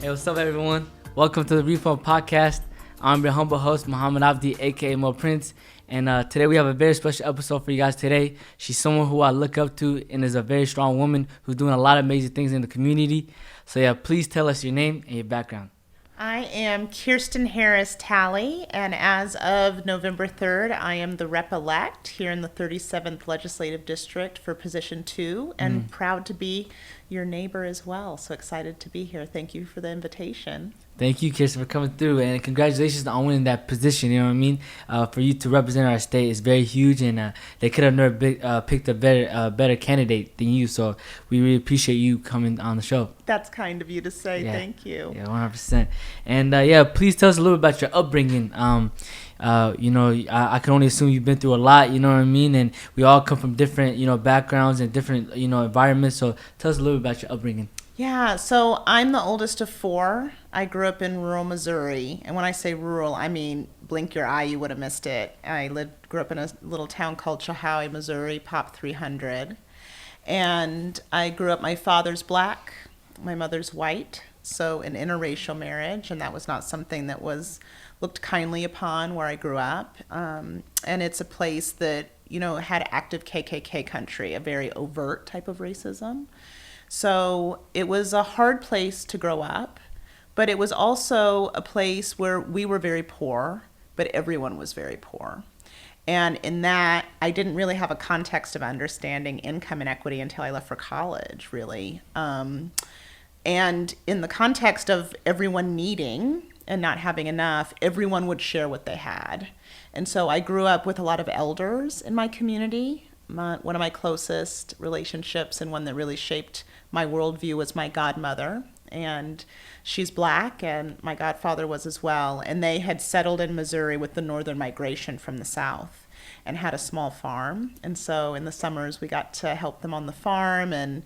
Hey, what's up, everyone? Welcome to the REFUND podcast. I'm your humble host, Muhammad Abdi, aka Mo Prince, and today we have a very special episode for you guys today. She's someone who I look up to and is a very strong woman who's doing a lot of amazing things in the community. So yeah, please tell us your name and your background. I am Kirsten Harris Talley, and as of November 3rd, I am the rep-elect here in the 37th Legislative District for Position 2, and proud to be your neighbor as well. So excited to be here. Thank you for the invitation. Thank you, Kirsten, for coming through, and congratulations on winning that position. You know what I mean? For you to represent our state is very huge, and they could have never picked a better candidate than you. So we really appreciate you coming on the show. That's kind of you to say. Yeah. Thank you. Yeah, 100%. And please tell us a little bit about your upbringing. I can only assume you've been through a lot. You know what I mean? And we all come from different, backgrounds and different, environments. So tell us a little bit about your upbringing. Yeah, so I'm the oldest of four. I grew up in rural Missouri. And when I say rural, I mean, blink your eye, you would have missed it. I grew up in a little town called Chilhowie, Missouri, Pop 300. And I grew up, my father's black, my mother's white, so an interracial marriage. And that was not something that was looked kindly upon where I grew up. And it's a place that, had active KKK country, a very overt type of racism. So it was a hard place to grow up, but it was also a place where we were very poor, but everyone was very poor. And in that, I didn't really have a context of understanding income inequity until I left for college, really. And in the context of everyone needing and not having enough, everyone would share what they had. And so I grew up with a lot of elders in my community. One of my closest relationships and one that really shaped my worldview was my godmother, and she's black, and my godfather was as well. And they had settled in Missouri with the northern migration from the south and had a small farm. And so in the summers, we got to help them on the farm, and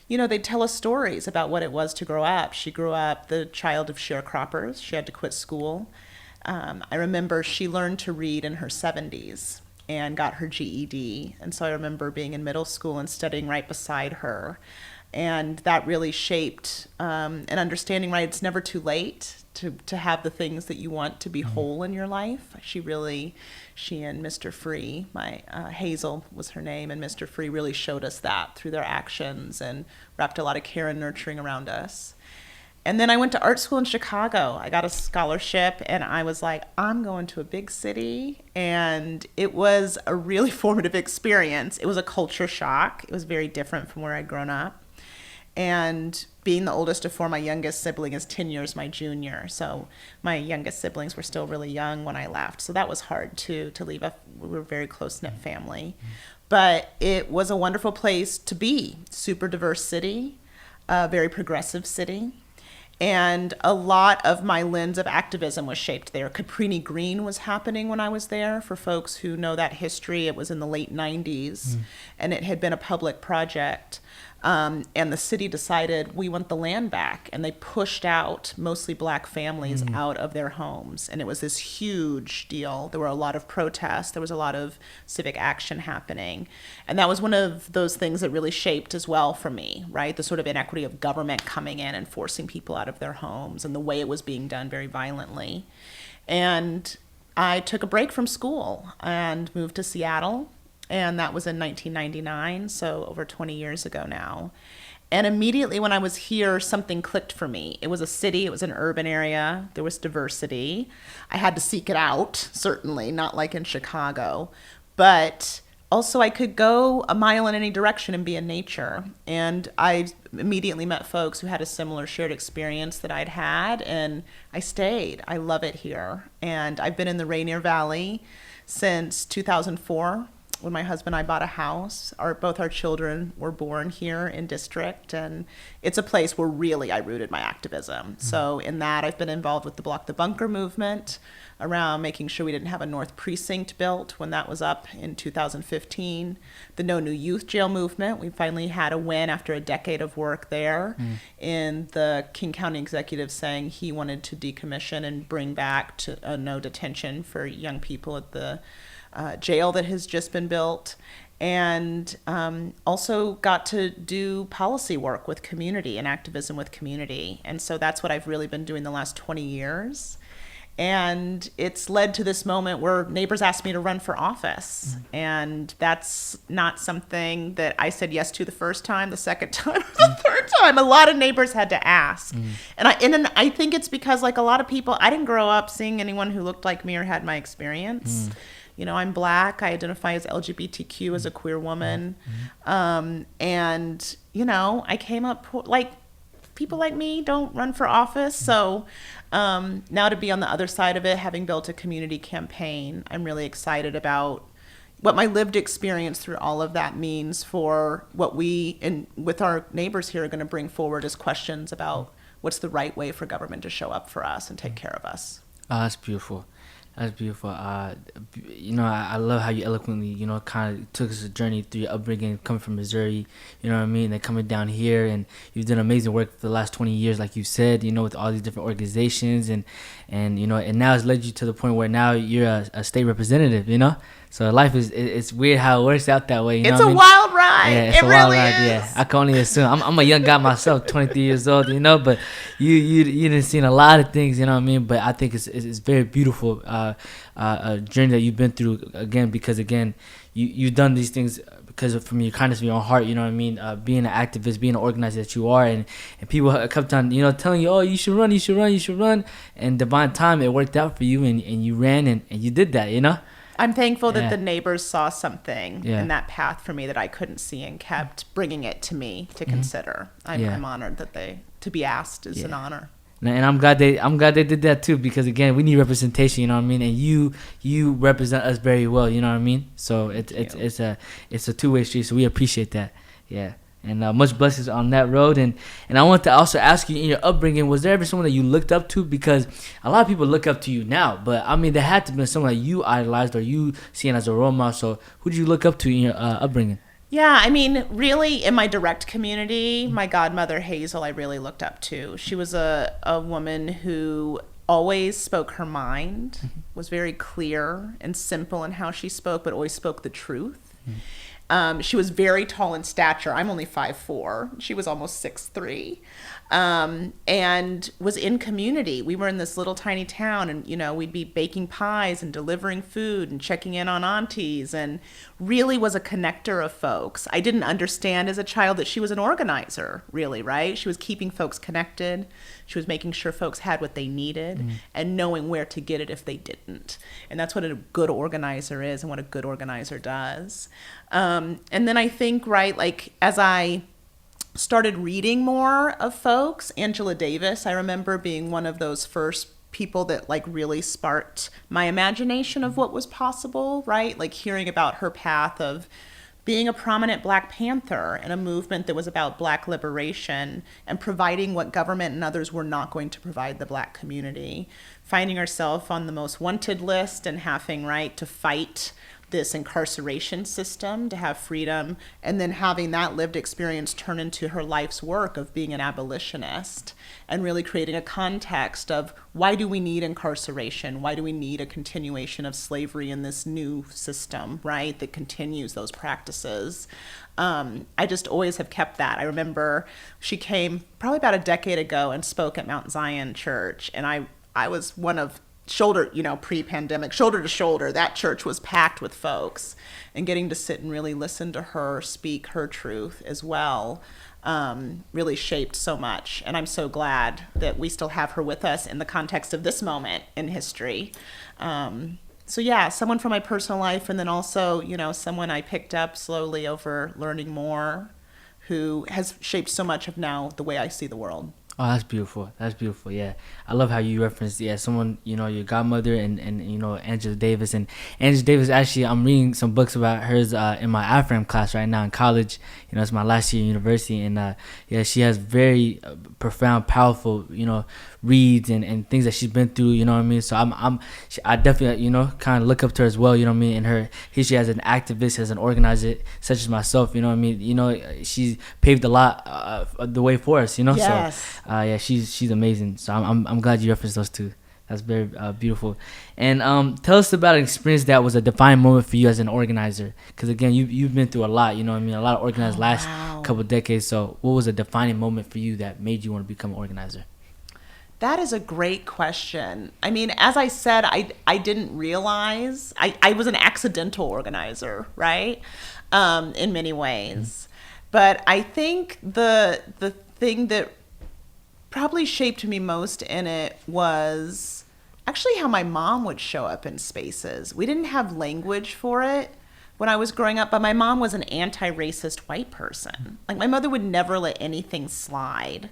they'd tell us stories about what it was to grow up. She grew up the child of sharecroppers. She had to quit school. I remember she learned to read in her 70s and got her GED. And so I remember being in middle school and studying right beside her. And that really shaped an understanding, right? It's never too late to have the things that you want to be whole in your life. She and Mr. Free, Hazel was her name, and Mr. Free really showed us that through their actions and wrapped a lot of care and nurturing around us. And then I went to art school in Chicago. I got a scholarship, and I was like, I'm going to a big city. And it was a really formative experience. It was a culture shock. It was very different from where I'd grown up. And being the oldest of four, my youngest sibling is 10 years my junior. So my youngest siblings were still really young when I left. So that was hard to leave. We were a very close-knit family. But it was a wonderful place to be. Super diverse city, a very progressive city. And a lot of my lens of activism was shaped there. Cabrini Green was happening when I was there. For folks who know that history, it was in the late 90s, and it had been a public project. And the city decided we want the land back, and they pushed out mostly black families out of their homes. And it was this huge deal. There were a lot of protests. There was a lot of civic action happening. And that was one of those things that really shaped as well for me, right? The sort of inequity of government coming in and forcing people out of their homes and the way it was being done very violently. And I took a break from school and moved to Seattle. And that was in 1999, so over 20 years ago now. And immediately when I was here, something clicked for me. It was a city, it was an urban area, there was diversity. I had to seek it out, certainly, not like in Chicago. But also I could go a mile in any direction and be in nature. And I immediately met folks who had a similar shared experience that I'd had, and I stayed. I love it here. And I've been in the Rainier Valley since 2004. When my husband and I bought a house. Both our children were born here in district, and it's a place where really I rooted my activism. So in that, I've been involved with the Block the Bunker movement around making sure we didn't have a North Precinct built when that was up in 2015. The No New Youth Jail movement, we finally had a win after a decade of work there in the King County executive saying he wanted to decommission and bring back to no detention for young people at the jail that has just been built, and also got to do policy work with community and activism with community. And so that's what I've really been doing the last 20 years. And it's led to this moment where neighbors asked me to run for office. And that's not something that I said yes to the first time, the second time, the third time. A lot of neighbors had to ask. And I think it's because, like a lot of people, I didn't grow up seeing anyone who looked like me or had my experience. You know, I'm Black. I identify as LGBTQ, as a queer woman. And, you know, I came up, like, people like me don't run for office. So now to be on the other side of it, having built a community campaign, I'm really excited about what my lived experience through all of that means for what we, and with our neighbors here, are going to bring forward as questions about what's the right way for government to show up for us and take care of us. Oh, that's beautiful. That's beautiful. You know, I love how you eloquently, you know, kind of took us a journey through your upbringing, coming from Missouri, you know what I mean, and then coming down here, and you've done amazing work for the last 20 years, like you said, you know, with all these different organizations, and you know, and now it's led you to the point where now you're a state representative, you know. So life it's weird how it works out that way. You It's know a what I mean? wild ride. Yeah, it's It a wild really ride. is. Yeah, I can only assume. I'm a young guy myself, 23 years old. You know, but you done seen a lot of things. You know what I mean? But I think it's very beautiful journey that you've been through again, because again you've done these things because from your kindness of your own heart. You know what I mean? Being an activist, being an organizer that you are, and people kept on, you know, telling you, oh, you should run, and divine time, it worked out for you, and you ran and you did that. You know. I'm thankful that Yeah. the neighbors saw something Yeah. in that path for me that I couldn't see, and kept bringing it to me to consider. Yeah. I'm honored that to be asked is an Yeah. honor. And I'm glad they did that too, because again, we need representation, you know what I mean, and you represent us very well, you know what I mean. So it's a two-way street, so we appreciate that. Yeah. And much blessings on that road. And I want to also ask you, in your upbringing, was there ever someone that you looked up to? Because a lot of people look up to you now, but I mean, there had to be someone that you idolized or you seen as a role model. So who did you look up to in your upbringing? Yeah, I mean, really, in my direct community, my godmother Hazel, I really looked up to. She was a woman who always spoke her mind, was very clear and simple in how she spoke, but always spoke the truth. She was very tall in stature. I'm only 5'4". She was almost 6'3", and was in community. We were in this little tiny town, and, you know, we'd be baking pies and delivering food and checking in on aunties, and really was a connector of folks. I didn't understand as a child that she was an organizer, really, right? She was keeping folks connected. She was making sure folks had what they needed and knowing where to get it if they didn't. And that's what a good organizer is and what a good organizer does. And then I think, right, like as I started reading more of folks, Angela Davis, I remember being one of those first people that like really sparked my imagination of what was possible, right? Like hearing about her path of being a prominent Black Panther in a movement that was about Black liberation and providing what government and others were not going to provide the Black community, finding herself on the most wanted list and having, right, to fight this incarceration system to have freedom, and then having that lived experience turn into her life's work of being an abolitionist and really creating a context of why do we need incarceration? Why do we need a continuation of slavery in this new system, right, that continues those practices? I just always have kept that. I remember she came probably about a decade ago and spoke at Mount Zion Church, and I was one of shoulder, you know, pre-pandemic, shoulder to shoulder, that church was packed with folks, and getting to sit and really listen to her speak her truth as well really shaped so much. And I'm so glad that we still have her with us in the context of this moment in history. So yeah, someone from my personal life, and then also, you know, someone I picked up slowly over learning more, who has shaped so much of now the way I see the world. Oh, that's beautiful. That's beautiful. Yeah, I love how you referenced, someone, you know, your godmother and you know, Angela Davis. And Angela Davis, actually, I'm reading some books about hers in my IFRAM class right now in college. You know, it's my last year in university, and she has very profound, powerful, you know, reads and things that she's been through. You know what I mean? So I definitely, you know, kind of look up to her as well. You know what I mean? And her history as an activist, as an organizer, such as myself. You know what I mean? You know, she's paved a lot of the way for us. You know, Yes. so she's amazing. So I'm glad you referenced those two. That's very beautiful. And tell us about an experience that was a defining moment for you as an organizer. Because again, you've been through a lot. You know what I mean? A lot of organizers last couple of decades. So what was a defining moment for you that made you want to become an organizer? That is a great question. I mean, as I said, I didn't realize I was an accidental organizer, right? In many ways. But I think the thing that probably shaped me most in it was actually how my mom would show up in spaces. We didn't have language for it when I was growing up, but my mom was an anti-racist white person. Like, my mother would never let anything slide.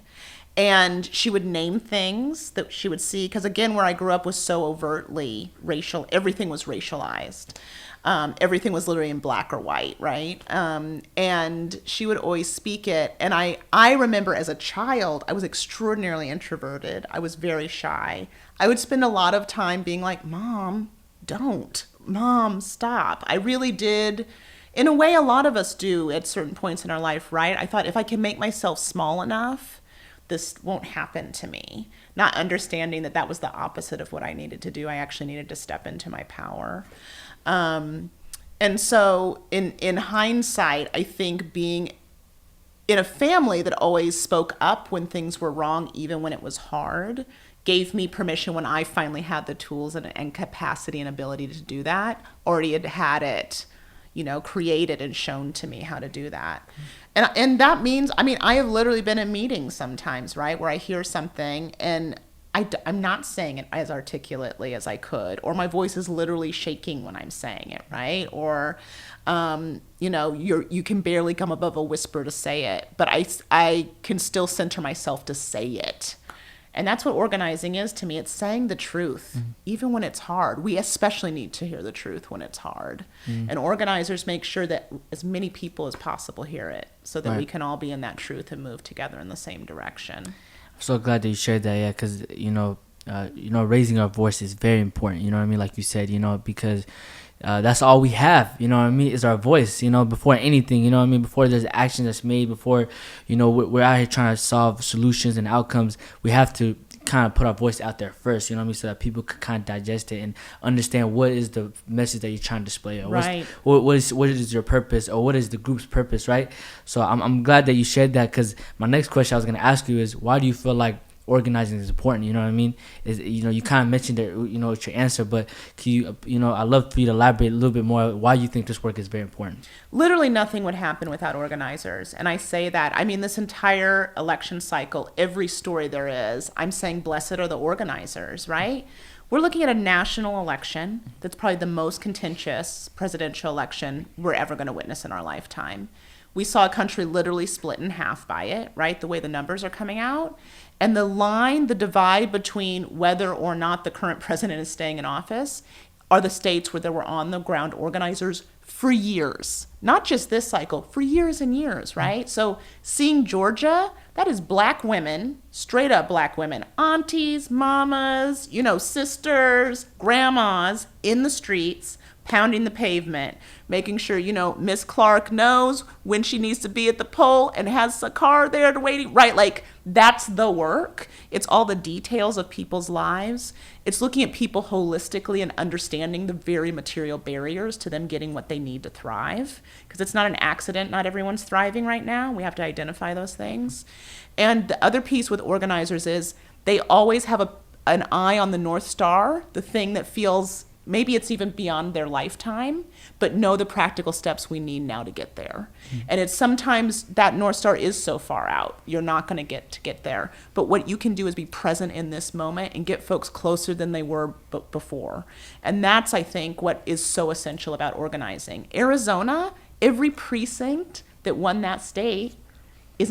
And she would name things that she would see, because again, where I grew up was so overtly racial. Everything was racialized. Everything was literally in black or white, right? And she would always speak it. And I remember as a child, I was extraordinarily introverted. I was very shy. I would spend a lot of time being like, Mom, don't. Mom, stop. I really did. In a way, a lot of us do at certain points in our life, right? I thought, if I can make myself small enough, this won't happen to me. Not understanding that was the opposite of what I needed to do. I actually needed to step into my power. And so in hindsight, I think being in a family that always spoke up when things were wrong, even when it was hard, gave me permission when I finally had the tools and capacity and ability to do that, already had it, created and shown to me how to do that. And that means, I mean, I have literally been in meetings sometimes, right, where I hear something and I'm not saying it as articulately as I could, or my voice is literally shaking when I'm saying it, right? Or, you can barely come above a whisper to say it, but I can still center myself to say it. And that's what organizing is to me. It's saying the truth, even when it's hard. We especially need to hear the truth when it's hard. And organizers make sure that as many people as possible hear it, so that we can all be in that truth and move together in the same direction. So glad that you shared that, yeah, because raising our voice is very important. You know what I mean? Like you said, because that's all we have. You know what I mean? Is our voice. Before anything. You know what I mean? Before there's action that's made. Before we're out here trying to solve solutions and outcomes. We have to kind of put our voice out there first. You know what I mean? So that people could kind of digest it and understand what is the message that you're trying to display, or right. what is your purpose, or what is the group's purpose, right? So I'm glad that you shared that, because my next question I was going to ask you is, why do you feel like organizing is important? You know what I mean? You kind of mentioned it, it's your answer, but can you, I'd love for you to elaborate a little bit more why you think this work is very important. Literally nothing would happen without organizers. And I say that, this entire election cycle, every story there is, I'm saying blessed are the organizers, right? We're looking at a national election that's probably the most contentious presidential election we're ever going to witness in our lifetime. We saw a country literally split in half by it, right? The way the numbers are coming out. And the divide between whether or not the current president is staying in office are the states where there were on the ground organizers for years. Not just this cycle, for years and years, right? So seeing Georgia, that is black women, straight up black women, aunties, mamas, sisters, grandmas in the streets, pounding the pavement, making sure, Miss Clark knows when she needs to be at the poll and has a car there to waiting, right? Like, that's the work. It's all the details of people's lives. It's looking at people holistically and understanding the very material barriers to them getting what they need to thrive. Because it's not an accident. Not everyone's thriving right now. We have to identify those things. And the other piece with organizers is they always have an eye on the North Star, the thing that feels maybe it's even beyond their lifetime, but know the practical steps we need now to get there. And it's sometimes that North Star is so far out, you're not going to get there. But what you can do is be present in this moment and get folks closer than they were before. And that's, I think, what is so essential about organizing. Arizona, every precinct that won that state is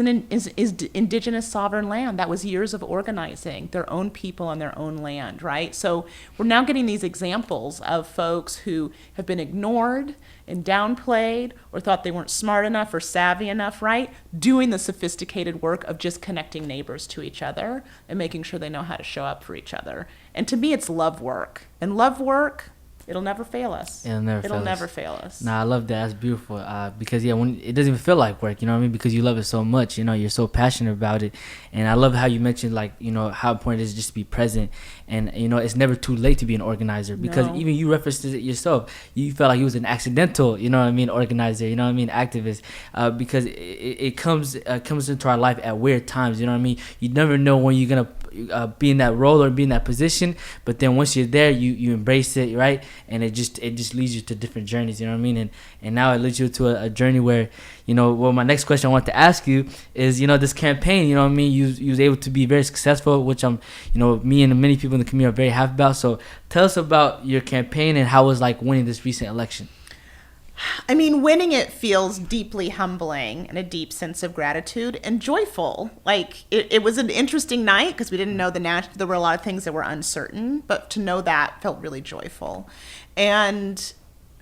indigenous sovereign land. That was years of organizing their own people on their own land, right? So we're now getting these examples of folks who have been ignored and downplayed or thought they weren't smart enough or savvy enough, right? Doing the sophisticated work of just connecting neighbors to each other and making sure they know how to show up for each other. And to me, it's love work. And love work It'll never fail us. It'll never fail us. Nah, I love that. That's beautiful. Because when it doesn't even feel like work, you know what I mean? Because you love it so much, you're so passionate about it. And I love how you mentioned how important it is just to be present. And it's never too late to be an organizer, because even you referenced it yourself. You felt like you was an accidental, organizer, activist. Because it comes into our life at weird times, you know what I mean? You never know when you're gonna be in that role or be in that position, but then once you're there, you embrace it, right? And it just leads you to different journeys, you know what I mean? And now it leads you to a journey where, my next question I want to ask you is, this campaign, you know what I mean? You was able to be very successful, which me and many people in the community are very happy about. So tell us about your campaign and how it was like winning this recent election. I mean, winning it feels deeply humbling and a deep sense of gratitude and joyful. Like, it was an interesting night because we didn't know there were a lot of things that were uncertain, but to know that felt really joyful. And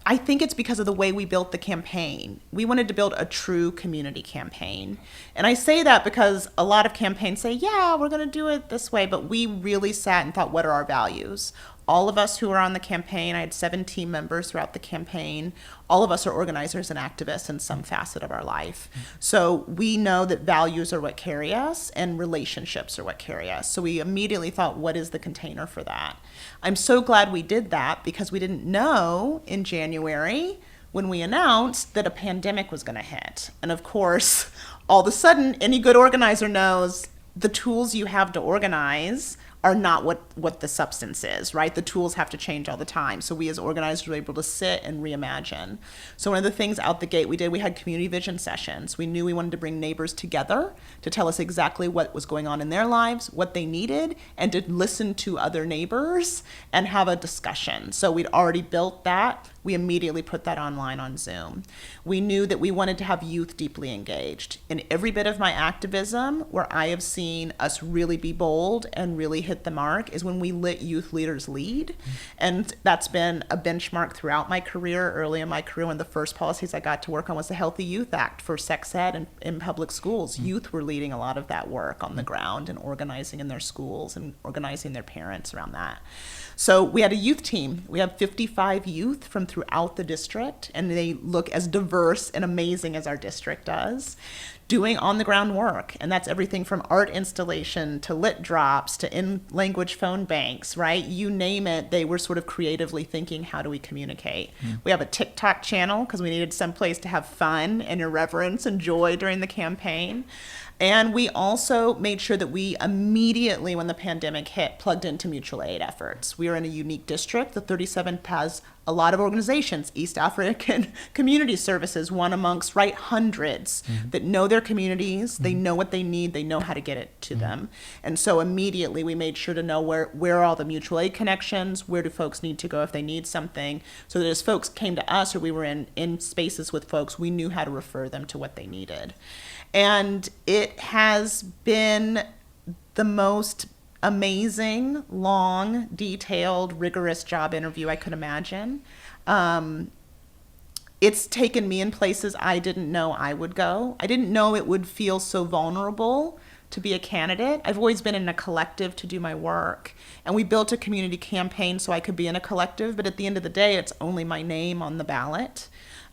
I think it's because of the way we built the campaign. We wanted to build a true community campaign. And I say that because a lot of campaigns say, yeah, we're going to do it this way. But we really sat and thought, what are our values? All of us who were on the campaign, I had 7 team members throughout the campaign. All of us are organizers and activists in some facet of our life. So we know that values are what carry us and relationships are what carry us. So we immediately thought, what is the container for that? I'm so glad we did that, because we didn't know in January when we announced that a pandemic was going to hit. And of course, all of a sudden, any good organizer knows the tools you have to organize are not what the substance is, right? The tools have to change all the time. So we as organizers were able to sit and reimagine. So one of the things out the gate we had community vision sessions. We knew we wanted to bring neighbors together to tell us exactly what was going on in their lives, what they needed, and to listen to other neighbors and have a discussion. So we'd already built that. We immediately put that online on Zoom. We knew that we wanted to have youth deeply engaged. In every bit of my activism, where I have seen us really be bold and really hit the mark, is when we let youth leaders lead. And that's been a benchmark throughout my career. Early in my career, one of the first policies I got to work on was the Healthy Youth Act for sex ed in public schools. Youth were leading a lot of that work on the ground and organizing in their schools and organizing their parents around that. So we had a youth team. We have 55 youth from throughout the district, and they look as diverse and amazing as our district does, doing on-the-ground work. And that's everything from art installation to lit drops to in-language phone banks, right? You name it, they were sort of creatively thinking, how do we communicate? We have a TikTok channel because we needed some place to have fun and irreverence and joy during the campaign. And we also made sure that we immediately, when the pandemic hit, plugged into mutual aid efforts. We are in a unique district. The 37th has a lot of organizations, East African Community Services, one amongst hundreds that know their communities, they know what they need, they know how to get it to them. And so immediately we made sure to know where are all the mutual aid connections, where do folks need to go if they need something, so that as folks came to us or we were in spaces with folks, we knew how to refer them to what they needed. And it has been the most amazing, long, detailed, rigorous job interview I could imagine. It's taken me in places I didn't know I would go. I didn't know it would feel so vulnerable to be a candidate. I've always been in a collective to do my work. And we built a community campaign so I could be in a collective, but at the end of the day, it's only my name on the ballot.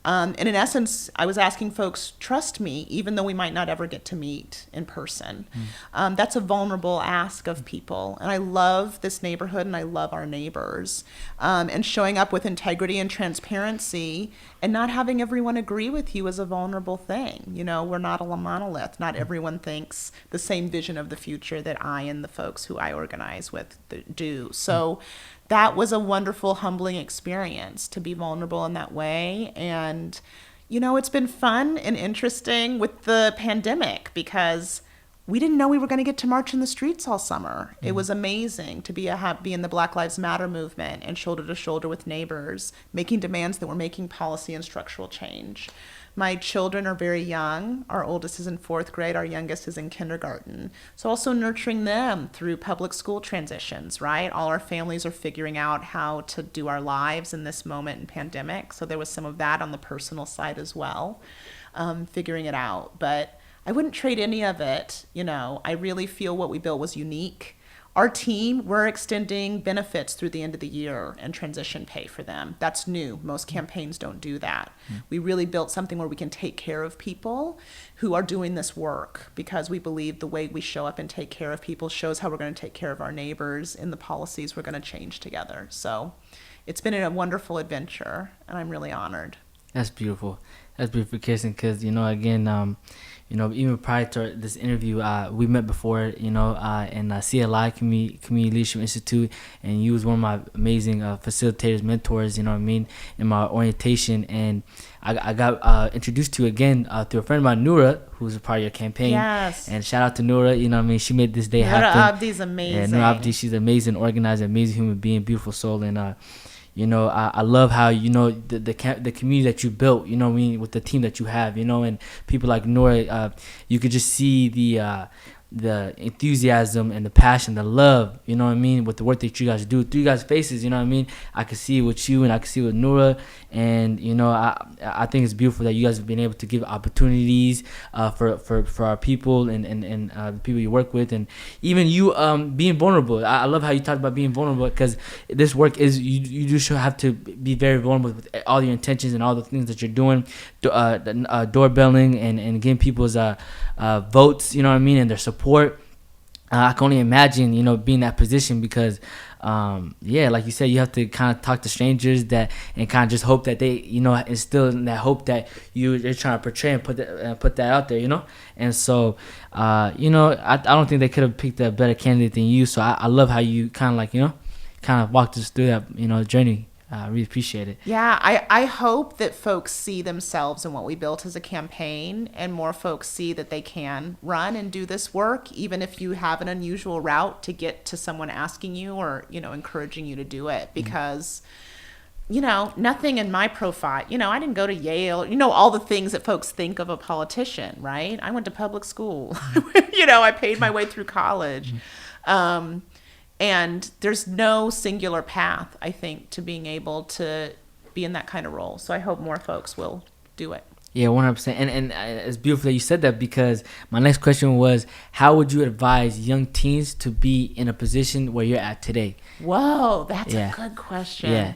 And in essence, I was asking folks, trust me, even though we might not ever get to meet in person. That's a vulnerable ask of people. And I love this neighborhood and I love our neighbors. And showing up with integrity and transparency and not having everyone agree with you is a vulnerable thing. We're not a monolith. Not everyone thinks the same vision of the future that I and the folks who I organize with do. So that was a wonderful, humbling experience to be vulnerable in that way. And, it's been fun and interesting with the pandemic because we didn't know we were going to get to march in the streets all summer. It was amazing to be in the Black Lives Matter movement and shoulder to shoulder with neighbors, making demands that were making policy and structural change. My children are very young. Our oldest is in 4th grade. Our youngest is in kindergarten. So also nurturing them through public school transitions, right? All our families are figuring out how to do our lives in this moment in pandemic. So there was some of that on the personal side as well, figuring it out. But I wouldn't trade any of it. I really feel what we built was unique. Our team, we're extending benefits through the end of the year and transition pay for them. That's new. Most campaigns don't do that. We really built something where we can take care of people who are doing this work, because we believe the way we show up and take care of people shows how we're going to take care of our neighbors in the policies we're going to change together. So it's been a wonderful adventure, and I'm really honored. That's beautiful. That's beautiful, Kirsten, because, again, even prior to this interview, we met before, in CLI, Community Leadership Institute, and you was one of my amazing facilitators, mentors, in my orientation. And I got introduced to you again through a friend of mine, Noura, who's a part of your campaign. Yes. And shout out to Noura, she made this day happen. Noura Abdi's amazing. Yeah, Noura Abdi, she's an amazing organizer, amazing human being, beautiful soul. And, I love how, the community that you built, with the team that you have, and people like Nora, you could just see the enthusiasm and the passion, the love, with the work that you guys do through you guys' faces, I could see it with you and I could see it with Nora. And, I think it's beautiful that you guys have been able to give opportunities for our people and the people you work with, and even you being vulnerable. I love how you talk about being vulnerable, because this work is, you do should have to be very vulnerable with all your intentions and all the things that you're doing, doorbelling and getting people's votes, and their support. I can only imagine, being in that position, because like you said, you have to kind of talk to strangers and kind of just hope that they, instill in that hope that you're trying to portray and put that out there, And so, I don't think they could have picked a better candidate than you. So I love how you kind of walked us through that, journey. I really appreciate it. Yeah, I hope that folks see themselves in what we built as a campaign, and more folks see that they can run and do this work, even if you have an unusual route to get to someone asking you or, encouraging you to do it. Because, nothing in my profile, I didn't go to Yale, all the things that folks think of a politician, right? I went to public school, I paid my way through college. And there's no singular path, I think, to being able to be in that kind of role. So I hope more folks will do it. Yeah, 100%. And it's beautiful that you said that, because my next question was, how would you advise young teens to be in a position where you're at today? Whoa, that's a good question. Yeah.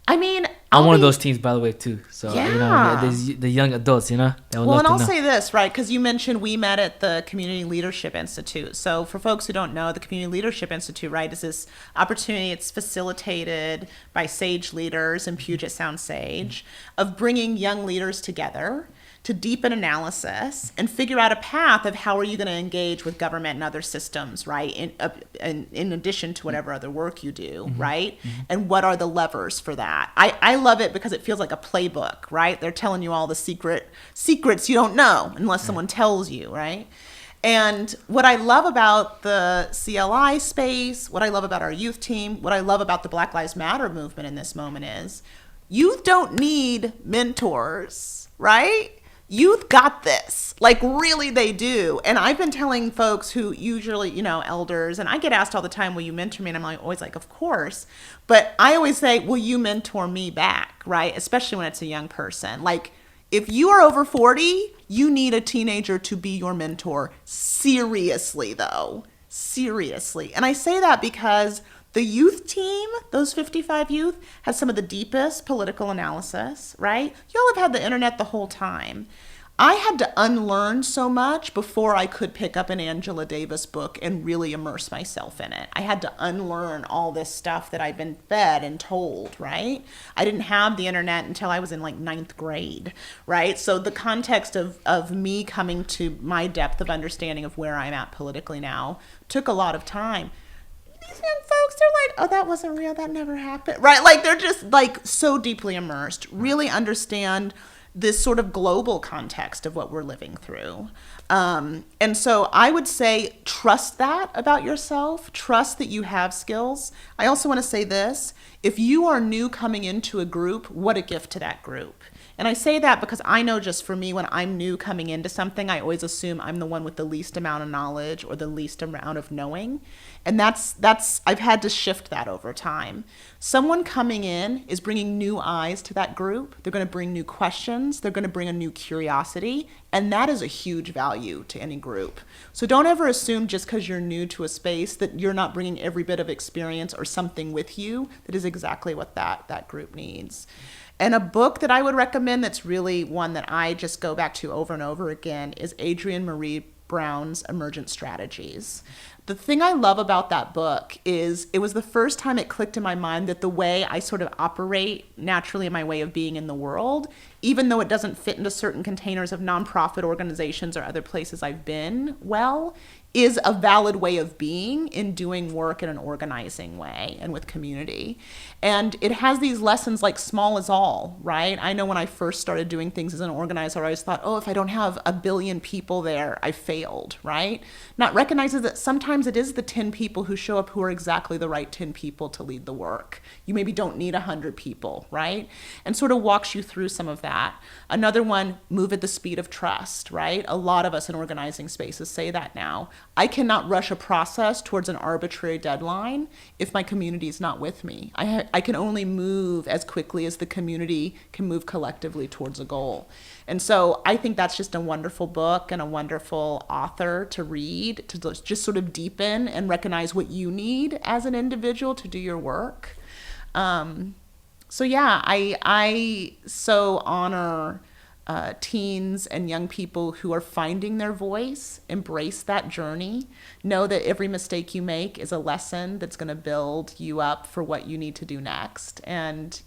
I mean, I'm one of those teens, by the way, too. So, there's the young adults, that would love and to I'll know. say this, right? Because you mentioned we met at the Community Leadership Institute. So for folks who don't know, the Community Leadership Institute, right, is this opportunity. It's facilitated by Sage leaders in Puget Sound Sage, of bringing young leaders together to deepen analysis and figure out a path of how are you going to engage with government and other systems, right? In addition to whatever other work you do, right? And what are the levers for that? I love it because it feels like a playbook, right? They're telling you all the secrets you don't know unless someone tells you, right? And what I love about the CLI space, what I love about our youth team, what I love about the Black Lives Matter movement in this moment is youth don't need mentors, right? Youth got this. Like, really, they do. And I've been telling folks who usually, elders, and I get asked all the time, will you mentor me? And I'm always like, of course. But I always say, will you mentor me back, right? Especially when it's a young person. Like, if you are over 40, you need a teenager to be your mentor. Seriously, though. Seriously. And I say that because the youth team, those 55 youth, has some of the deepest political analysis, right? Y'all have had the internet the whole time. I had to unlearn so much before I could pick up an Angela Davis book and really immerse myself in it. I had to unlearn all this stuff that I'd been fed and told, right? I didn't have the internet until I was in like 9th grade, right? So the context of me coming to my depth of understanding of where I'm at politically now took a lot of time. These young folks, they're like, oh, that wasn't real. That never happened. Right? Like, they're just like so deeply immersed, really understand this sort of global context of what we're living through. And so I would say, trust that about yourself. Trust that you have skills. I also want to say this. If you are new coming into a group, what a gift to that group. And I say that because I know just for me, when I'm new coming into something, I always assume I'm the one with the least amount of knowledge or the least amount of knowing. And that's I've had to shift that over time. Someone coming in is bringing new eyes to that group. They're going to bring new questions. They're going to bring a new curiosity. And that is a huge value to any group. So don't ever assume just because you're new to a space that you're not bringing every bit of experience or something with you that is exactly what that group needs. And a book that I would recommend that's really one that I just go back to over and over again is Adrienne Marie Brown's Emergent Strategies. The thing I love about that book is it was the first time it clicked in my mind that the way I sort of operate naturally in my way of being in the world, even though it doesn't fit into certain containers of nonprofit organizations or other places I've been, is a valid way of being in doing work in an organizing way and with community. And it has these lessons like small is all, right? I know when I first started doing things as an organizer, I always thought, oh, if I don't have 1 billion people there, I failed, right? Not recognizing that sometimes it is the 10 people who show up who are exactly the right 10 people to lead the work. You maybe don't need 100 people, right? And sort of walks you through some of that. Another one, move at the speed of trust, right? A lot of us in organizing spaces say that now. I cannot rush a process towards an arbitrary deadline if my community is not with me. I can only move as quickly as the community can move collectively towards a goal. And so I think that's just a wonderful book and a wonderful author to read, to just sort of deepen and recognize what you need as an individual to do your work. So yeah, I so honor teens and young people who are finding their voice. Embrace that journey. Know that every mistake you make is a lesson that's going to build you up for what you need to do next. And,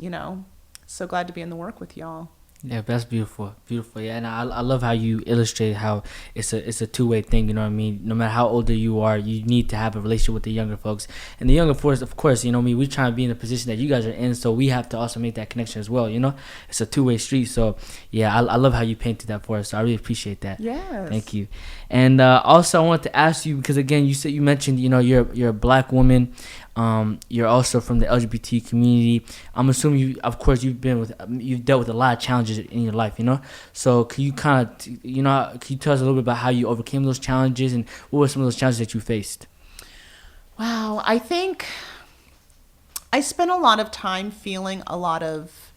so glad to be in the work with y'all. Yeah, that's beautiful, yeah, and I love how you illustrate how it's a two-way thing. You know what I mean? No matter how older you are, you need to have a relationship with the younger folks, and the younger folks, of course, we try to be in the position that you guys are in, so we have to also make that connection as well. It's a two-way street. So yeah, I love how you painted that for us. So I really appreciate that. Yes. Thank you. And also I wanted to ask you, because again, you mentioned you're a Black woman. You're also from the LGBT community. I'm assuming you've dealt with a lot of challenges in your life, So can you tell us a little bit about how you overcame those challenges and what were some of those challenges that you faced? Wow, I think I spent a lot of time feeling a lot of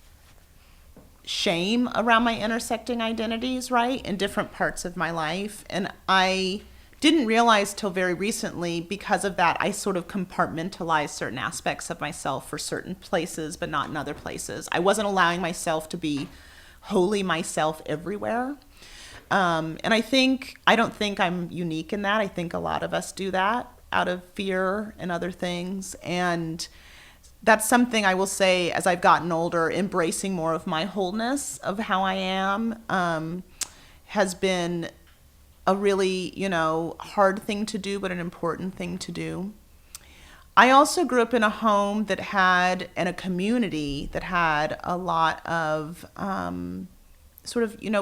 shame around my intersecting identities, right, in different parts of my life. And I didn't realize till very recently, because of that, I sort of compartmentalized certain aspects of myself for certain places, but not in other places. I wasn't allowing myself to be wholly myself everywhere. And I don't think I'm unique in that. I think a lot of us do that out of fear and other things. And that's something I will say, as I've gotten older, embracing more of my wholeness of how I am has been a really, hard thing to do, but an important thing to do. I also grew up in a home and a community that had a lot of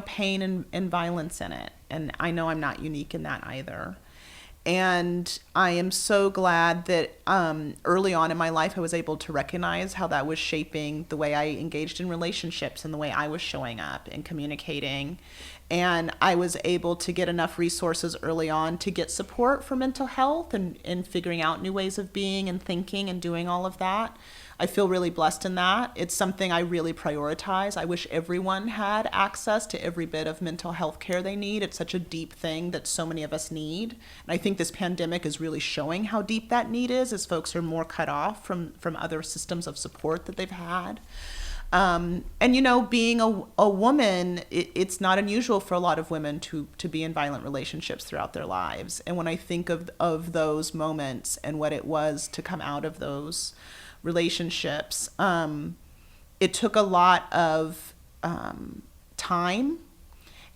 pain and violence in it. And I know I'm not unique in that either. And I am so glad that early on in my life, I was able to recognize how that was shaping the way I engaged in relationships and the way I was showing up and communicating. And I was able to get enough resources early on to get support for mental health and figuring out new ways of being and thinking and doing all of that. I feel really blessed in that. It's something I really prioritize. I wish everyone had access to every bit of mental health care they need. It's such a deep thing that so many of us need. And I think this pandemic is really showing how deep that need is, as folks are more cut off from other systems of support that they've had. Being a woman, it's not unusual for a lot of women to be in violent relationships throughout their lives. And when I think of those moments and what it was to come out of those relationships, it took a lot of time,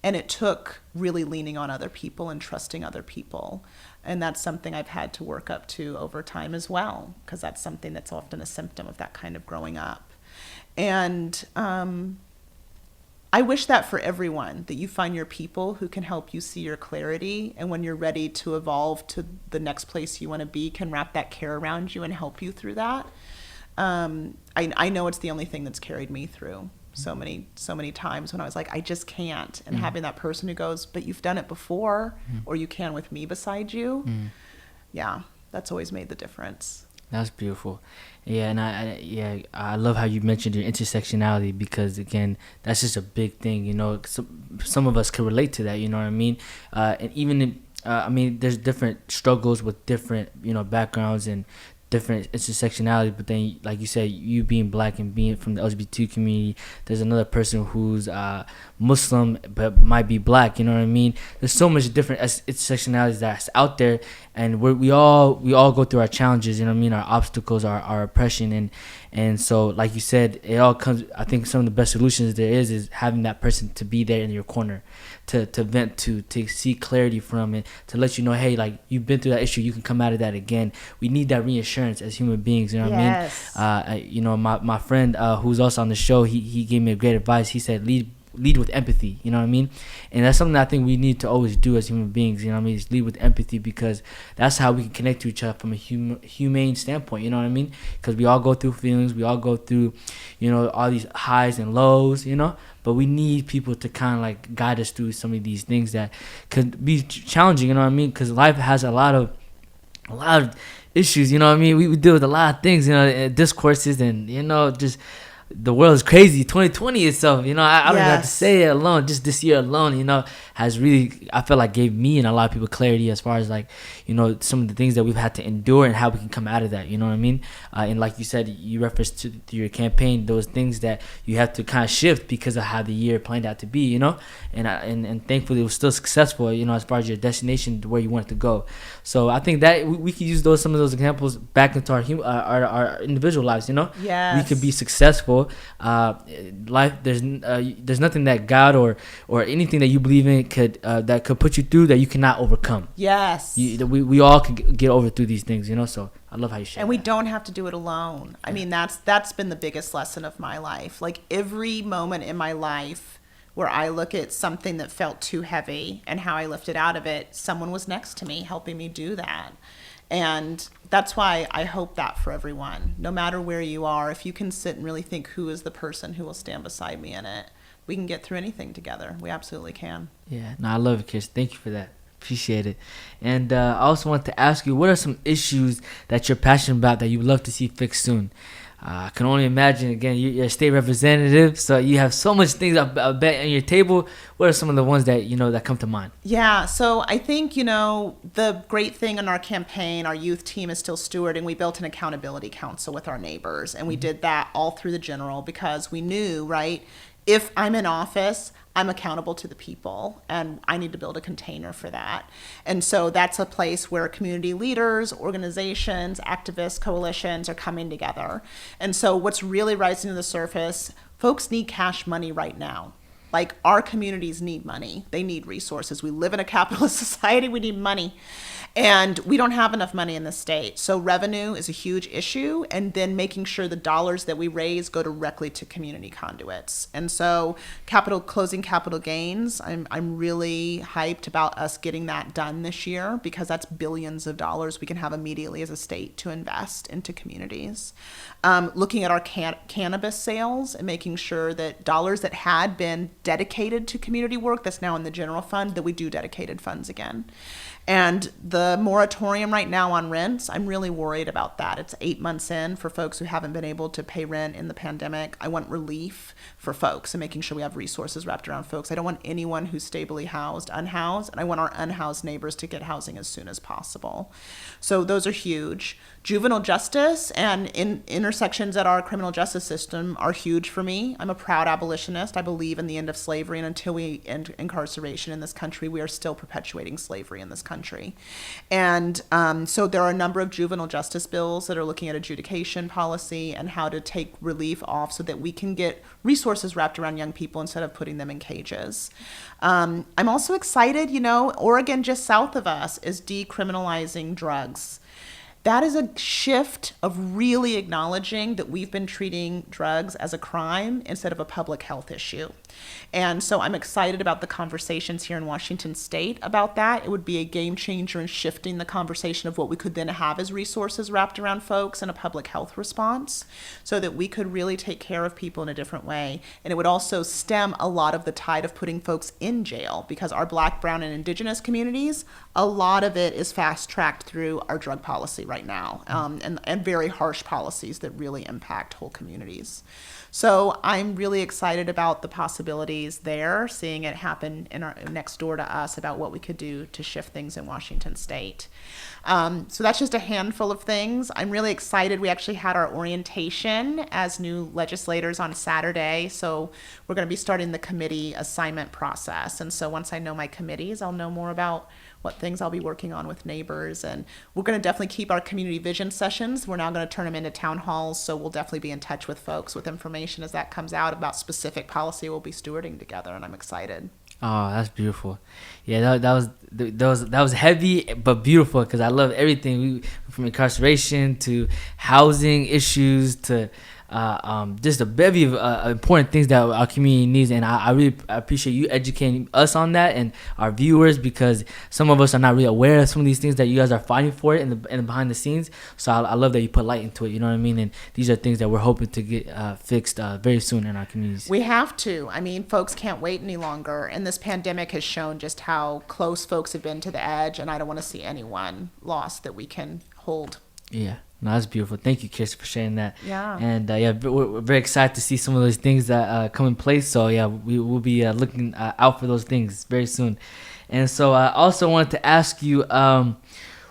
and it took really leaning on other people and trusting other people. And that's something I've had to work up to over time as well, because that's something that's often a symptom of that kind of growing up. And I wish that for everyone, that you find your people who can help you see your clarity, and when you're ready to evolve to the next place you want to be, can wrap that care around you and help you through that. I know it's the only thing that's carried me through so many times when I was like, I just can't. And having that person who goes, but you've done it before, or you can with me beside you. Yeah, That's always made the difference. That's beautiful. Yeah, and I love how you mentioned your intersectionality, because again, that's just a big thing. Some of us can relate to that. You know what I mean? And even there's different struggles with different backgrounds and different intersectionality. But then, like you said, you being black and being from the LGBT community, there's another person who's Muslim but might be black. You know what I mean? There's so much different intersectionalities that's out there, and we all go through our challenges. You know what I mean? Our obstacles, our oppression, and so, like you said, it all comes. I think some of the best solutions there is having that person to be there in your corner, to vent to see clarity from it, to let you know, hey, like, you've been through that issue, you can come out of that again. We need that reassurance as human beings. You know what I mean? My friend who's also on the show, he gave me a great advice. He said, lead with empathy. You know what I mean? And that's something that I think we need to always do as human beings. You know what I mean? Is lead with empathy, because that's how we can connect to each other from a humane standpoint. You know what I mean? Because we all go through feelings, we all go through all these highs and lows, but we need people to kind of like guide us through some of these things that could be challenging. You know what I mean? Because life has a lot of issues. You know what I mean? We deal with a lot of things, discourses, and just the world is crazy. 2020 itself, I don't even have to say it alone. Just this year alone, has really, I feel like, gave me and a lot of people clarity as far as like, some of the things that we've had to endure and how we can come out of that. You know what I mean? And like you said, you referenced to your campaign, those things that you have to kind of shift because of how the year planned out to be. And thankfully it was still successful. As far as your destination to where you wanted to go. So I think that we could use some of those examples back into our individual lives. Yes. We could be successful. Life, there's nothing that God or anything that you believe in that could put you through that you cannot overcome. Yes. We all can get over through these things, so I love how you share. And we don't have to do it alone. I mean, that's been the biggest lesson of my life. Like, every moment in my life where I look at something that felt too heavy and how I lifted out of it, someone was next to me helping me do that. And that's why I hope that for everyone, no matter where you are, if you can sit and really think, who is the person who will stand beside me in it, we can get through anything together. We absolutely can. Yeah, no, I love it, Chris. Thank you for that. Appreciate it. And I also want to ask you, what are some issues that you're passionate about that you would love to see fixed soon? I can only imagine, again, you're a state representative, so you have so much things I bet on your table. What are some of the ones that, that come to mind? Yeah, so I think, the great thing in our campaign, our youth team is still stewarding. We built an accountability council with our neighbors, and we did that all through the general because we knew, right, if I'm in office, I'm accountable to the people, and I need to build a container for that. And so that's a place where community leaders, organizations, activists, coalitions are coming together. And so what's really rising to the surface, folks need cash money right now. Like, our communities need money. They need resources. We live in a capitalist society. We need money. And we don't have enough money in the state. So revenue is a huge issue. And then making sure the dollars that we raise go directly to community conduits. And so closing capital gains, I'm really hyped about us getting that done this year, because that's billions of dollars we can have immediately as a state to invest into communities. Looking at our cannabis sales and making sure that dollars that had been dedicated to community work that's now in the general fund, that we do dedicated funds again. And the moratorium right now on rents, I'm really worried about that. It's 8 months in for folks who haven't been able to pay rent in the pandemic. I want relief for folks and making sure we have resources wrapped around folks. I don't want anyone who's stably housed unhoused, and I want our unhoused neighbors to get housing as soon as possible. So those are huge. Juvenile justice and intersections at our criminal justice system are huge for me. I'm a proud abolitionist. I believe in the end of slavery, and until we end incarceration in this country, we are still perpetuating slavery in this country. And so there are a number of juvenile justice bills that are looking at adjudication policy and how to take relief off so that we can get resources wrapped around young people instead of putting them in cages. I'm also excited, Oregon just south of us is decriminalizing drugs. that is a shift of really acknowledging that we've been treating drugs as a crime instead of a public health issue. And so I'm excited about the conversations here in Washington State about that. It would be a game changer in shifting the conversation of what we could then have as resources wrapped around folks in a public health response so that we could really take care of people in a different way. And it would also stem a lot of the tide of putting folks in jail, because our Black, Brown, and Indigenous communities, a lot of it is fast-tracked through our drug policy right now, and very harsh policies that really impact whole communities. So I'm really excited about the possibilities there, seeing it happen in our next door to us about what we could do to shift things in Washington State. So that's just a handful of things. I'm really excited. We actually had our orientation as new legislators on Saturday. So we're going to be starting the committee assignment process. And so once I know my committees, I'll know more about what things I'll be working on with neighbors. And we're going to definitely keep our community vision sessions. We're now going to turn them into town halls. So we'll definitely be in touch with folks with information as that comes out about specific policy we'll be stewarding together. And I'm excited. Oh, that's beautiful. Yeah, that was heavy but beautiful, because I love everything, from incarceration to housing issues to just a bevy of important things that our community needs. And I really appreciate you educating us on that and our viewers, because some of us are not really aware of some of these things that you guys are fighting for in the behind the scenes. So I love that you put light into it, you know what I mean? And these are things that we're hoping to get fixed very soon in our communities. We have to. I mean, folks can't wait any longer. And this pandemic has shown just how close folks have been to the edge. And I don't want to see anyone lost that we can hold. Yeah. No, that's beautiful. Thank you, Kirsten, for sharing that. Yeah. And we're very excited to see some of those things that come in place. So yeah, we will be looking out for those things very soon. And so I also wanted to ask you,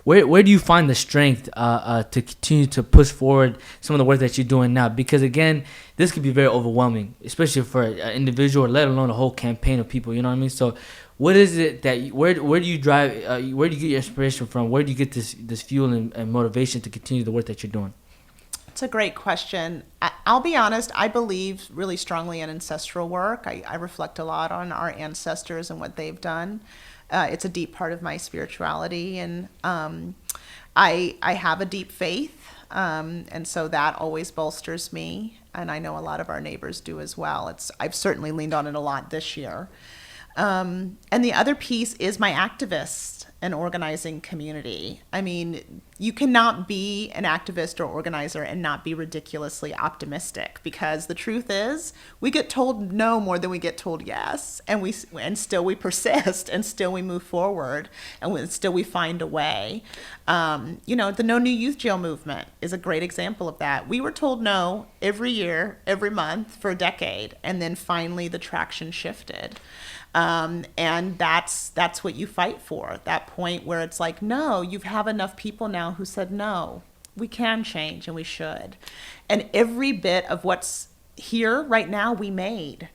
where do you find the strength to continue to push forward some of the work that you're doing now? Because again, this could be very overwhelming, especially for an individual, let alone a whole campaign of people. You know what I mean? So, what is it that where do you drive? Where do you get your inspiration from? Where do you get this fuel and motivation to continue the work that you're doing? It's a great question. I'll be honest, I believe really strongly in ancestral work. I reflect a lot on our ancestors and what they've done. It's a deep part of my spirituality, and I have a deep faith, and so that always bolsters me, and I know a lot of our neighbors do as well. I've certainly leaned on it a lot this year. And the other piece is my activist and organizing community. I mean, you cannot be an activist or organizer and not be ridiculously optimistic, because the truth is we get told no more than we get told yes, and still we persist, and still we move forward, and still we find a way. The No New Youth Jail movement is a great example of that. We were told no every year, every month for a decade, and then finally the traction shifted. And that's what you fight for, that point where it's like, no, you have enough people now who said, no, we can change and we should. And every bit of what's here right now, we made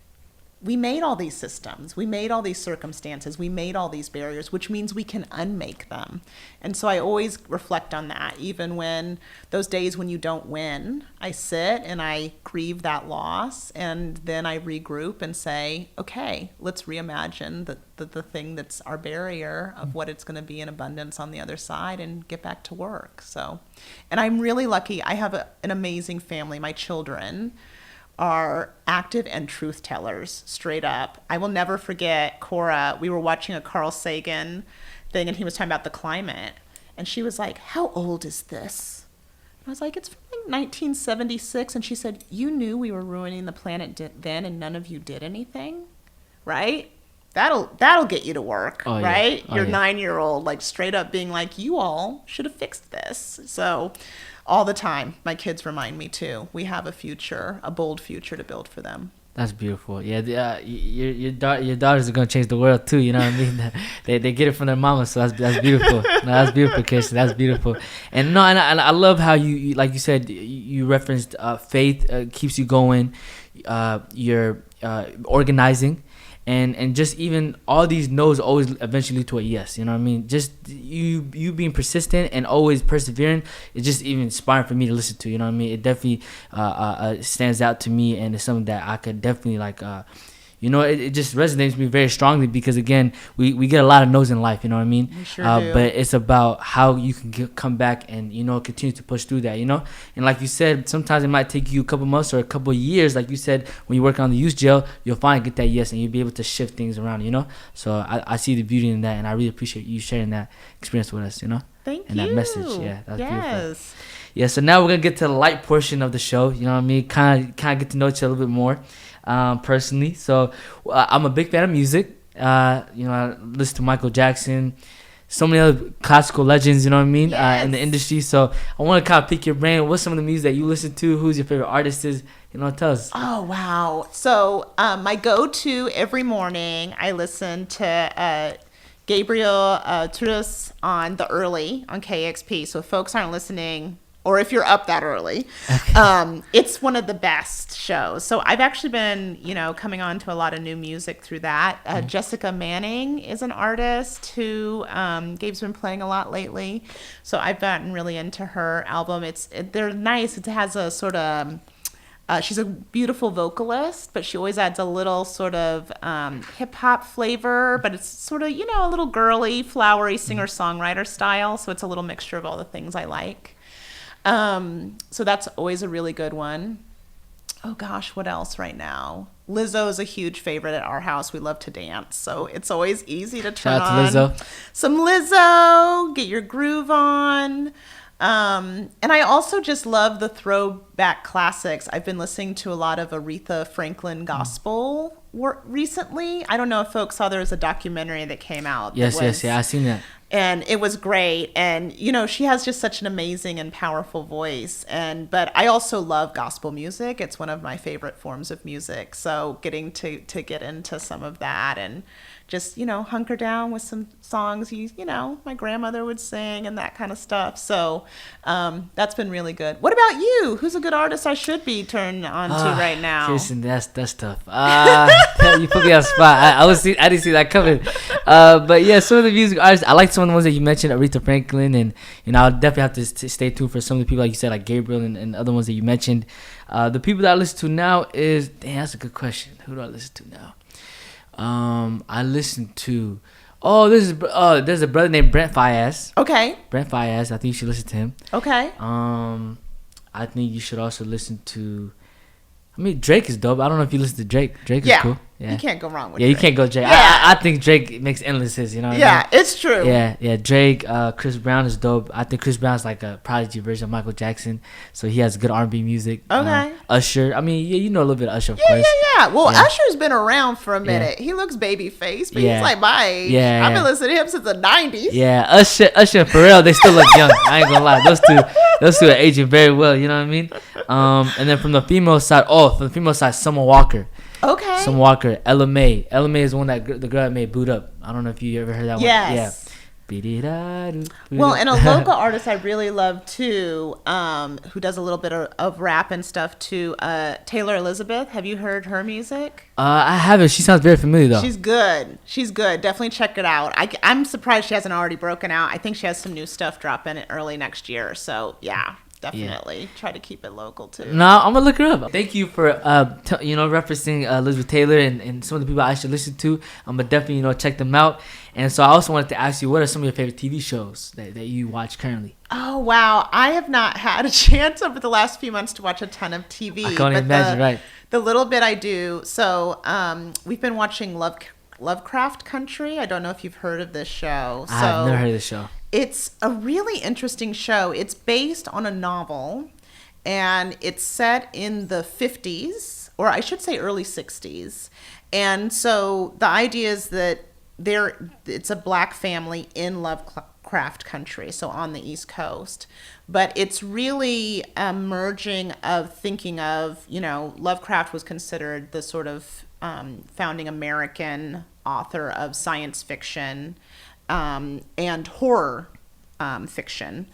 all these systems, we made all these circumstances, we made all these barriers, which means we can unmake them. And so I always reflect on that, even when those days when you don't win, I sit and I grieve that loss, and then I regroup and say, okay, let's reimagine the thing that's our barrier of what it's going to be in abundance on the other side, and get back to work. So, and I'm really lucky. I have an amazing family. My children are active and truth tellers, straight up. I will never forget Cora. We were watching a Carl Sagan thing, and he was talking about the climate. And she was like, how old is this? I was like, it's from like 1976. And she said, you knew we were ruining the planet then, and none of you did anything, right? That'll get you to work, right? Oh, Your yeah. 9-year-old, like, straight up being like, you all should have fixed this. So all the time, my kids remind me too, we have a bold future to build for them. That's beautiful. Yeah, your daughters are gonna change the world too. You know what I mean? They get it from their mama, so that's beautiful. No, that's beautiful, Kirsten. That's beautiful. And I love how you like you said, you referenced faith keeps you going. You're organizing. And just even all these no's always eventually lead to a yes. You know what I mean? Just you being persistent and always persevering, it's just even inspiring for me to listen to. You know what I mean? It definitely stands out to me, and it's something that I could definitely you know, it just resonates with me very strongly because, again, we get a lot of no's in life, you know what I mean? We sure do. But it's about how you can come back and, you know, continue to push through that, you know? And like you said, sometimes it might take you a couple months or a couple of years. Like you said, when you work on the youth jail, you'll finally get that yes, and you'll be able to shift things around, you know? So I see the beauty in that, and I really appreciate you sharing that experience with us, you know? Thank and you. And that message, yeah, that was yes. beautiful. Yeah, so now we're going to get to the light portion of the show, you know what I mean? Kind of get to know each other a little bit more personally. So I'm a big fan of music. You know, I listen to Michael Jackson, so many other classical legends, you know what I mean, in the industry. So I want to kind of pick your brain. What's some of the music that you listen to? Who's your favorite artist is? You know, tell us. Oh, wow. So my go-to every morning, I listen to Gabriel Turus on The Early on KXP. So if folks aren't listening, or if you're up that early, it's one of the best shows. So I've actually been, you know, coming on to a lot of new music through that. Jessica Manning is an artist who Gabe's been playing a lot lately. So I've gotten really into her album. They're nice. It has a sort of... she's a beautiful vocalist, but she always adds a little sort of hip-hop flavor, but it's sort of, you know, a little girly, flowery singer-songwriter style. So it's a little mixture of all the things I like. So that's always a really good one. Oh gosh, what else right now? Lizzo is a huge favorite at our house. We love to dance, so it's always easy to turn on some Lizzo, get your groove on. And I also just love the throwback classics. I've been listening to a lot of Aretha Franklin gospel recently. I don't know if folks saw there was a documentary that came out. Yes, I've seen that. And it was great. And, you know, she has just such an amazing and powerful voice. But I also love gospel music. It's one of my favorite forms of music. So getting to get into some of that and just, you know, hunker down with some songs, you know, my grandmother would sing and that kind of stuff. So that's been really good. What about you? Who's a good artist I should be turned on to right now? Kirsten, that's tough. You put me on the spot. I didn't see that coming. But yeah, some of the music artists, I like some of the ones that you mentioned, Aretha Franklin, and, you know, I'll definitely have to stay tuned for some of the people, like you said, like Gabriel and other ones that you mentioned. The people that I listen to now is, that's a good question. Who do I listen to now? I listen to, there's a brother named Brent Fayez. Okay. Brent Fayez. I think you should listen to him. Okay. I think you should also listen to, Drake is dope. I don't know if you listen to Drake. Drake is cool. Yeah. You can't go wrong with Drake. Yeah, you can't go Drake. Yeah. I think Drake makes endless hits, you know what I mean? Yeah, it's true. Yeah. Drake, Chris Brown is dope. I think Chris Brown's like a prodigy version of Michael Jackson, so he has good R&B music. Okay. Usher. You know a little bit of Usher, of course. Yeah. Well, Usher's been around for a minute. He looks baby face, but he's like my age. Yeah. I've been listening to him since the 90s. Yeah, Usher and Pharrell, they still look young. I ain't gonna lie. Those two are aging very well, you know what I mean? And then from the female side, Summer Walker. Okay. Summer Walker, Ella Mai. Ella Mai is the one the girl that made Boot Up. I don't know if you ever heard that one. Yes. Yeah. Well, and a local artist I really love too, who does a little bit of rap and stuff too, Taylor Elizabeth. Have you heard her music? I haven't. She sounds very familiar though. She's good. Definitely check it out. I'm surprised she hasn't already broken out. I think she has some new stuff dropping early next year. So yeah. Definitely try to keep it local too. No, I'm gonna look her up. Thank you for referencing Elizabeth Taylor and some of the people I should listen to. I'm gonna definitely check them out. And so I also wanted to ask you, what are some of your favorite TV shows that you watch currently? Oh wow, I have not had a chance over the last few months to watch a ton of TV. I can't imagine, right? The little bit I do. So we've been watching Lovecraft Country. I don't know if you've heard of this show. I've never heard of this show. It's a really interesting show. It's based on a novel, and it's set in the 50s, or I should say early 60s. And so the idea is that it's a black family in Lovecraft Country, so on the East Coast. But it's really a merging of thinking of, Lovecraft was considered the sort of founding American author of science fiction and horror fiction,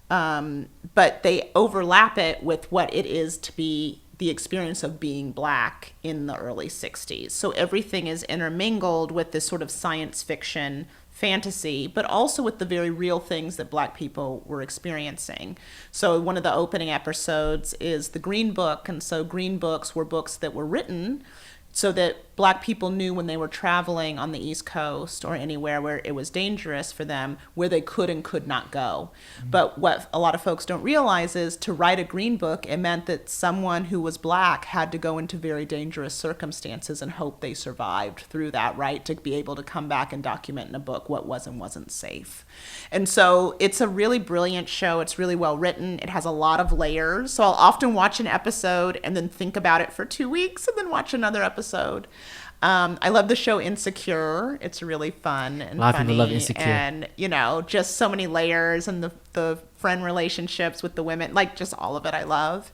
but they overlap it with what it is to be the experience of being black in the early 60s. So everything is intermingled with this sort of science fiction fantasy, but also with the very real things that black people were experiencing. So one of the opening episodes is the Green Book, and so Green Books were books that were written so that Black people knew when they were traveling on the East Coast or anywhere where it was dangerous for them, where they could and could not go. But what a lot of folks don't realize is to write a green book, it meant that someone who was Black had to go into very dangerous circumstances and hope they survived through that, right? To be able to come back and document in a book what was and wasn't safe. And so it's a really brilliant show. It's really well written. It has a lot of layers. So I'll often watch an episode and then think about it for 2 weeks and then watch another episode. I love the show Insecure. It's really fun and a lot funny. of people love Insecure. And, you know, just so many layers, and the friend relationships with the women, like just all of it I love.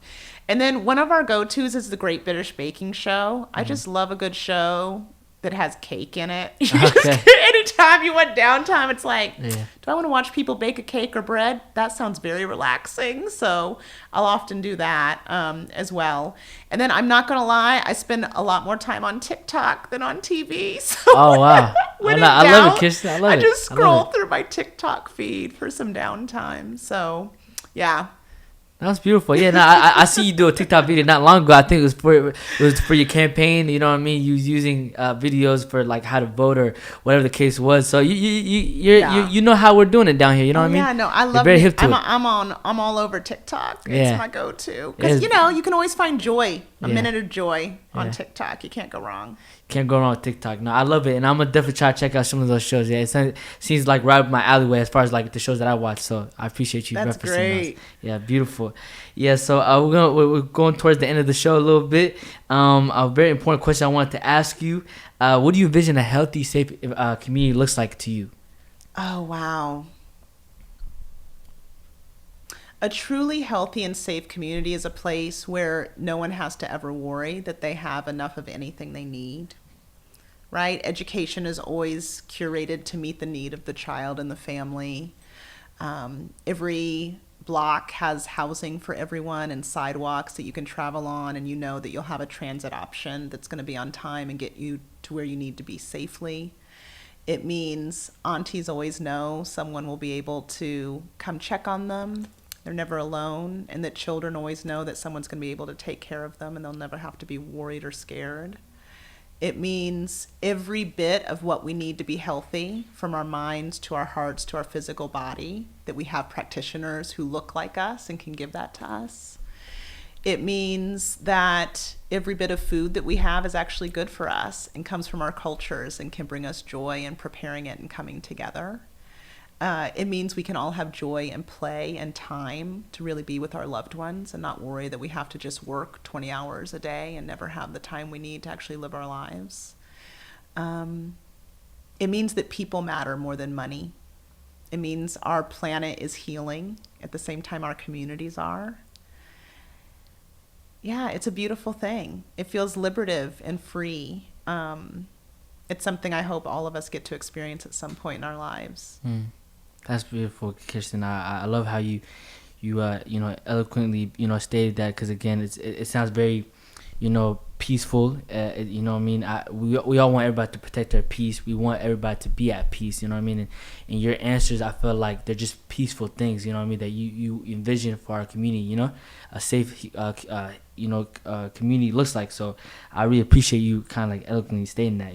And then one of our go-tos is the Great British Baking Show. I just love a good show that has cake in it. Anytime you want downtime, it's like, do I want to watch people bake a cake or bread? That sounds very relaxing. So I'll often do that as well. And then I'm not going to lie, I spend a lot more time on TikTok than on TV. So oh, wow. I love it, Kirsten. I love it. I just scroll through my TikTok feed for some downtime. So, yeah. That's beautiful. Yeah, no, I see you do a TikTok video not long ago. I think it was for your campaign. You know what I mean? You was using videos for like how to vote or whatever the case was. So you know how we're doing it down here. You know what I mean? Yeah, no, I love it. I'm all over TikTok. It's my go-to because you know you can always find joy, a minute of joy on TikTok. You can't go wrong. Can't go wrong with TikTok. No, I love it, and I'm gonna definitely try to check out some of those shows. Yeah, it seems like right up my alleyway as far as like the shows that I watch. So I appreciate you That's referencing great. those. Yeah, beautiful. Yeah, so we're going towards the end of the show a little bit. A very important question I wanted to ask you: what do you envision a healthy, safe community looks like to you? Oh wow. A truly healthy and safe community is a place where no one has to ever worry that they have enough of anything they need, right? Education is always curated to meet the need of the child and the family. Every block has housing for everyone and sidewalks that you can travel on, and you know that you'll have a transit option that's going to be on time and get you to where you need to be safely. It means aunties always know someone will be able to come check on them. They're never alone, and that children always know that someone's going to be able to take care of them and they'll never have to be worried or scared. It means every bit of what we need to be healthy, from our minds to our hearts to our physical body, that we have practitioners who look like us and can give that to us. It means that every bit of food that we have is actually good for us and comes from our cultures and can bring us joy in preparing it and coming together. It means we can all have joy and play and time to really be with our loved ones and not worry that we have to just work 20 hours a day and never have the time we need to actually live our lives. It means that people matter more than money. It means our planet is healing at the same time our communities are. Yeah, it's a beautiful thing. It feels liberative and free. It's something I hope all of us get to experience at some point in our lives. That's beautiful, Kirsten. I love how you eloquently stated that, because again it sounds very peaceful. You know what I mean? We all want everybody to protect their peace. We want everybody to be at peace. You know what I mean? And your answers, I feel like they're just peaceful things. You know what I mean? That you envision for our community. A safe community looks like. So I really appreciate you kind of like eloquently stating that.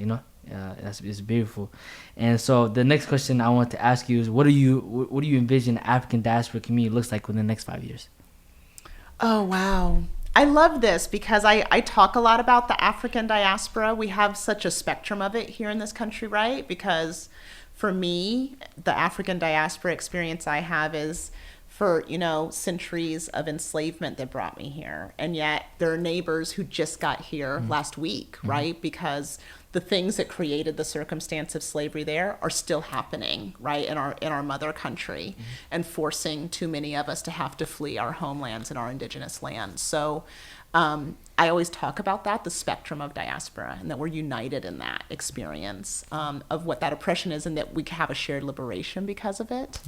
It's beautiful. And so the next question I want to ask you is, what do you envision the African diaspora community looks like within the next 5 years? Oh, wow. I love this because I talk a lot about the African diaspora. We have such a spectrum of it here in this country, right? Because for me, the African diaspora experience I have is for, centuries of enslavement that brought me here. And yet there are neighbors who just got here last week, right? Because the things that created the circumstance of slavery there are still happening, right, in our mother country, and forcing too many of us to have to flee our homelands and our indigenous lands. So I always talk about that, the spectrum of diaspora, and that we're united in that experience of what that oppression is, and that we have a shared liberation because of it.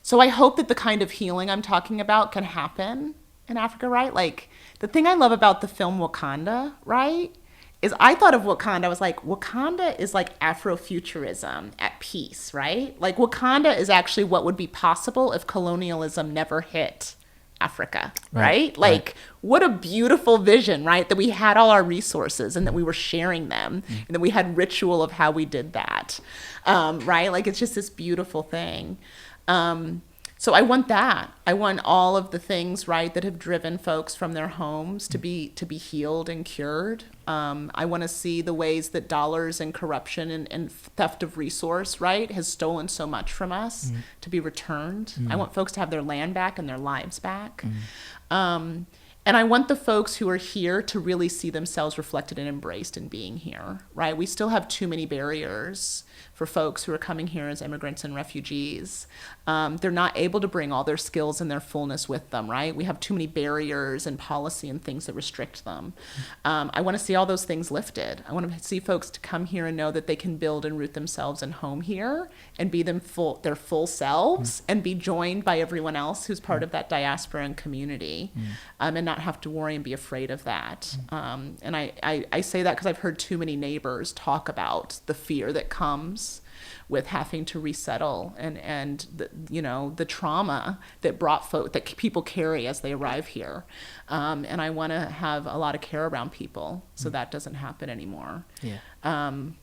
So I hope that the kind of healing I'm talking about can happen in Africa, right? Like, the thing I love about the film Wakanda, right, is I thought of Wakanda, I was like, Wakanda is like Afrofuturism at peace, right? Like, Wakanda is actually what would be possible if colonialism never hit Africa, right? Like, what a beautiful vision, right? That we had all our resources and that we were sharing them and that we had ritual of how we did that, right? Like, it's just this beautiful thing. So I want that. I want all of the things, right, that have driven folks from their homes to be healed and cured. I want to see the ways that dollars and corruption and theft of resource, right, has stolen so much from us to be returned. I want folks to have their land back and their lives back. And I want the folks who are here to really see themselves reflected and embraced in being here, right? We still have too many barriers for folks who are coming here as immigrants and refugees. They're not able to bring all their skills and their fullness with them, right? We have too many barriers and policy and things that restrict them. I want to see all those things lifted. I want to see folks to come here and know that they can build and root themselves and home here and be their full selves and be joined by everyone else who's part of that diaspora and community, and not have to worry and be afraid of that. And I say that because I've heard too many neighbors talk about the fear that comes with having to resettle and the trauma that that people carry as they arrive here. And I want to have a lot of care around people so that doesn't happen anymore. Yeah. And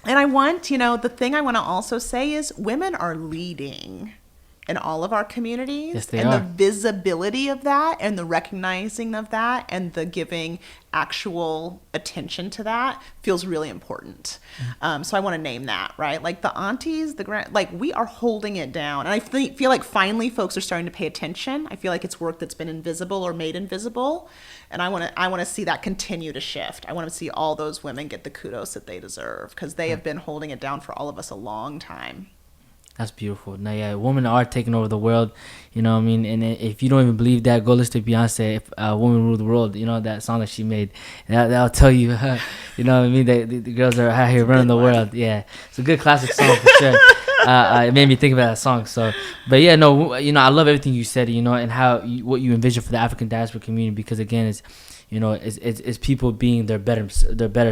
I want, the thing I want to also say is women are leading in all of our communities. Yes, they and are. The visibility of that and the recognizing of that and the giving actual attention to that feels really important. So I want to name that, right? Like the aunties, we are holding it down. And I feel like finally folks are starting to pay attention. I feel like it's work that's been invisible or made invisible. And I want to see that continue to shift. I want to see all those women get the kudos that they deserve because they have been holding it down for all of us a long time. That's beautiful. Now, yeah, women are taking over the world, you know what I mean? And if you don't even believe that, go listen to Beyonce, If Women Rule the World, that song that she made. That'll tell you, you know what I mean? The girls are out here running the world. Yeah, it's a good classic song for sure. It made me think about that song. So, but yeah, no, I love everything you said, and how what you envision for the African diaspora community, because again, it's people being their better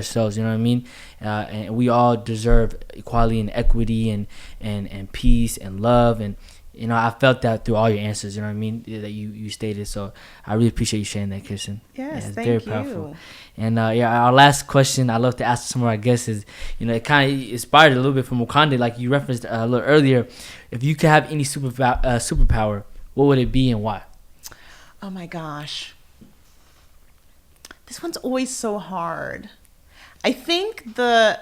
selves, you know what I mean? And we all deserve equality and equity and peace and love. And, I felt that through all your answers, you know what I mean, that you stated. So I really appreciate you sharing that, Kirsten. Yes, it's thank very you. powerful. And our last question I love to ask some of our guests is, it kind of inspired a little bit from Wakanda, like you referenced a little earlier. If you could have any superpower, what would it be and why? Oh my gosh. This one's always so hard. I think the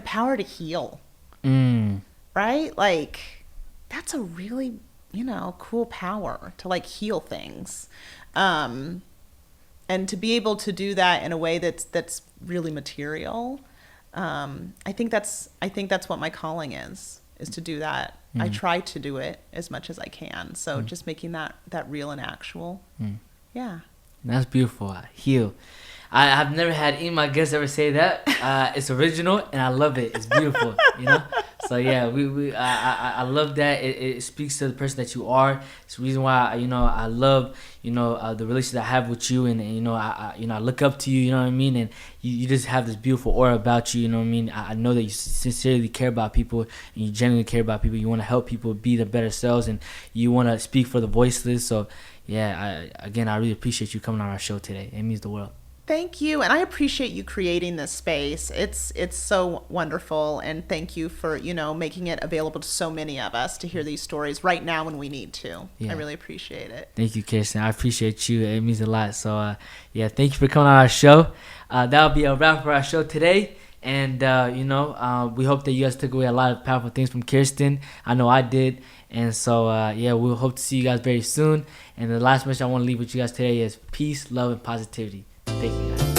power to heal, right? Like, that's a really, cool power to like heal things. And to be able to do that in a way that's really material. I think that's what my calling is to do that. I try to do it as much as I can. So just making that real and actual. Yeah. That's beautiful. Heal. I've never had any of my guests ever say that. It's original and I love it. It's beautiful, So yeah, I love that. It speaks to the person that you are. It's the reason why I love the relationship I have with you, and I look up to you. You know what I mean? And you just have this beautiful aura about you. You know what I mean? I know that you sincerely care about people and you genuinely care about people. You want to help people be their better selves, and you want to speak for the voiceless. So yeah, I really appreciate you coming on our show today. It means the world. Thank you. And I appreciate you creating this space. It's so wonderful. And thank you for, making it available to so many of us to hear these stories right now when we need to. Yeah. I really appreciate it. Thank you, Kirsten. I appreciate you. It means a lot. So, thank you for coming on our show. That'll be a wrap for our show today. And, we hope that you guys took away a lot of powerful things from Kirsten. I know I did. And so, we'll hope to see you guys very soon. And the last message I want to leave with you guys today is peace, love, and positivity. Thank you, guys.